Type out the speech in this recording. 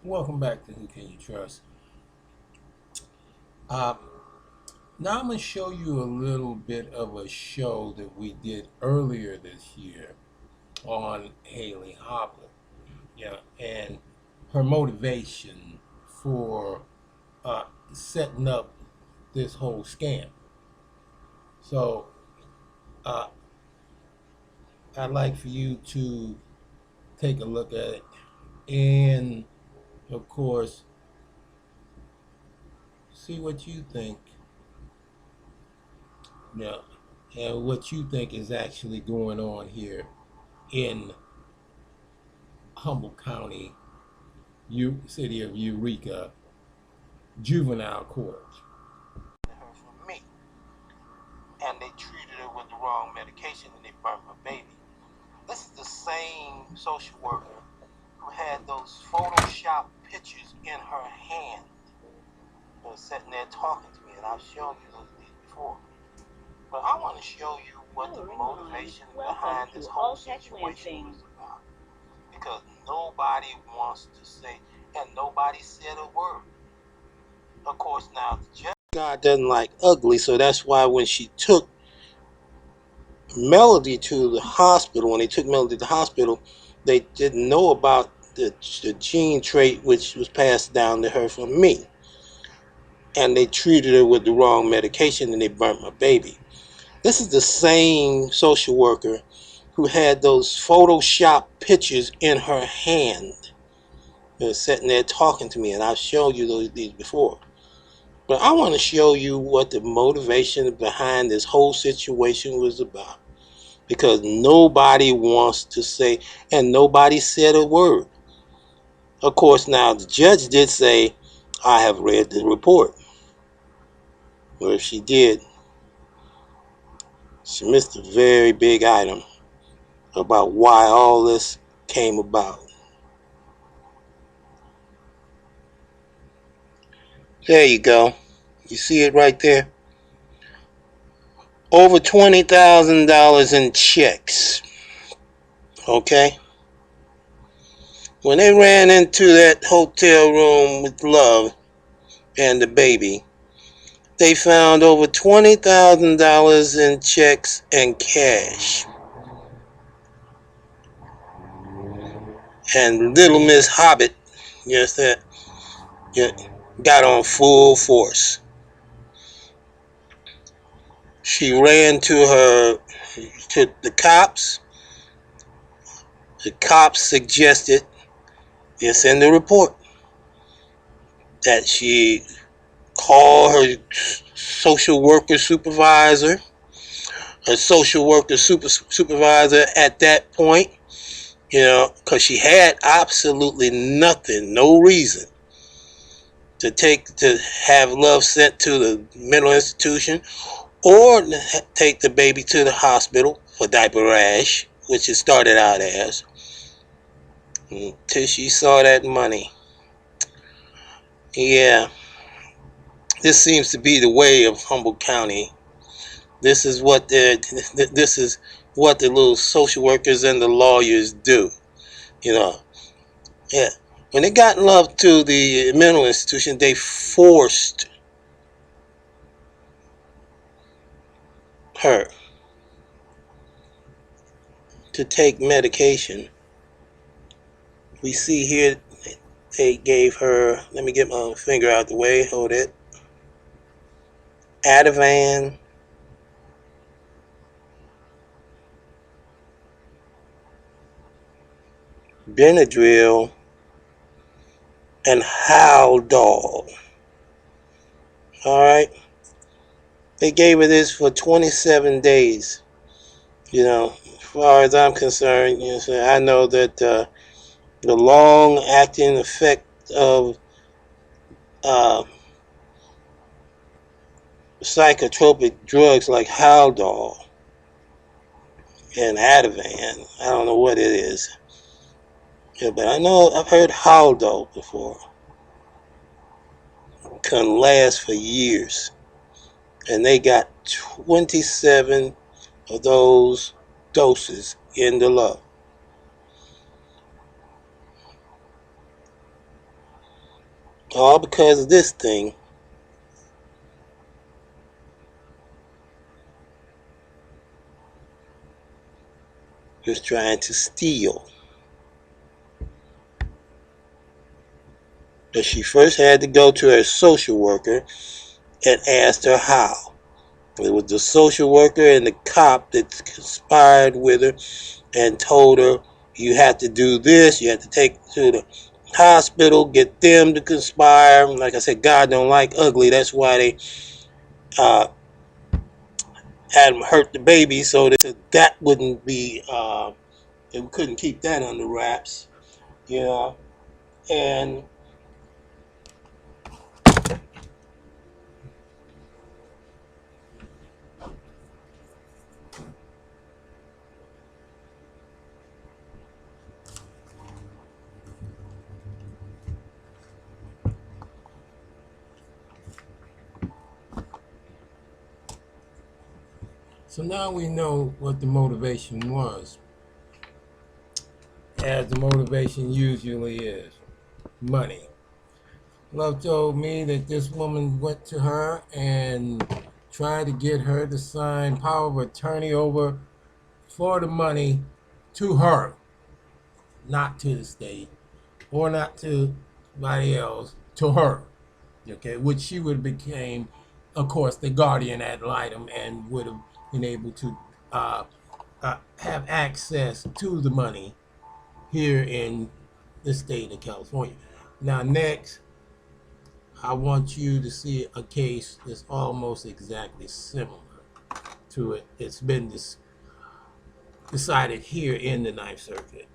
Welcome back to Who Can You Trust? Uh, Now I'm going to show you a little bit of a show that we did earlier this year on Haley Hoblet, and her motivation for setting up this whole scam. So uh, I'd like for you to take a look at it, and of course, see what you think. Yeah, and what you think is actually going on here in Humboldt County, city of Eureka, juvenile court. Her from me, and they treated her with the wrong medication and they burnt my baby. This is the same social worker who had those Photoshop pictures in her hand, who was sitting there talking to me, and I've shown you these before. But I want to show you what the motivation behind this whole situation was about. Because nobody wants to say, and nobody said a word. Of course, now the judge, God doesn't like ugly, so that's why when she took Melody to the hospital, when they took Melody to the hospital, they didn't know about the gene trait which was passed down to her from me. And they treated her with the wrong medication and they burnt my baby. This is the same social worker who had those Photoshop pictures in her hand. They were sitting there talking to me, and I've shown you these before. But I want to show you what the motivation behind this whole situation was about. Because nobody wants to say, and nobody said a word. Of course, now the judge did say, I have read the report. Well, if she did, she missed a very big item about why all this came about. There you go. You see it right there? Over $20,000 in checks. Okay? When they ran into that hotel room with Love and the baby, they found over $20,000 in checks and cash. And little Miss Hobbit, yes, that yeah, got on full force. She ran to the cops. The cops suggested, it's in the report, that she call her social worker supervisor, her social worker supervisor at that point, because she had absolutely nothing, no reason to have Love sent to the mental institution or take the baby to the hospital for diaper rash, which it started out as, until she saw that money. Yeah, this seems to be the way of Humboldt County. This is what this is what the little social workers and the lawyers do. Yeah. When they got Love to the mental institution, they forced her to take medication. We see here they gave her, let me get my finger out the way, hold it, Ativan, Benadryl, and Haldol. Alright? They gave her this for 27 days. As far as I'm concerned, so I know that the long-acting effect of uh, psychotropic drugs like Haldol and Ativan, I don't know what it is. Yeah, but I know I've heard Haldol before. It can last for years. And they got 27 of those doses in the Love. All because of this thing was trying to steal. But she first had to go to her social worker and asked her how. It was the social worker and the cop that conspired with her and told her, you have to do this, you have to take to the hospital, get them to conspire. Like I said, God don't like ugly. That's why they uh, had him hurt the baby, so that wouldn't be, they couldn't keep that under wraps, you know. And so now we know what the motivation was, as the motivation usually is: money. Love told me that this woman went to her and tried to get her to sign power of attorney over for the money to her, not to the state or not to anybody else, to her. Okay, which she would have became, of course, the guardian ad litem and would have been able to have access to the money here in the state of California. Now, next, I want you to see a case that's almost exactly similar to it. It's been decided here in the Ninth Circuit.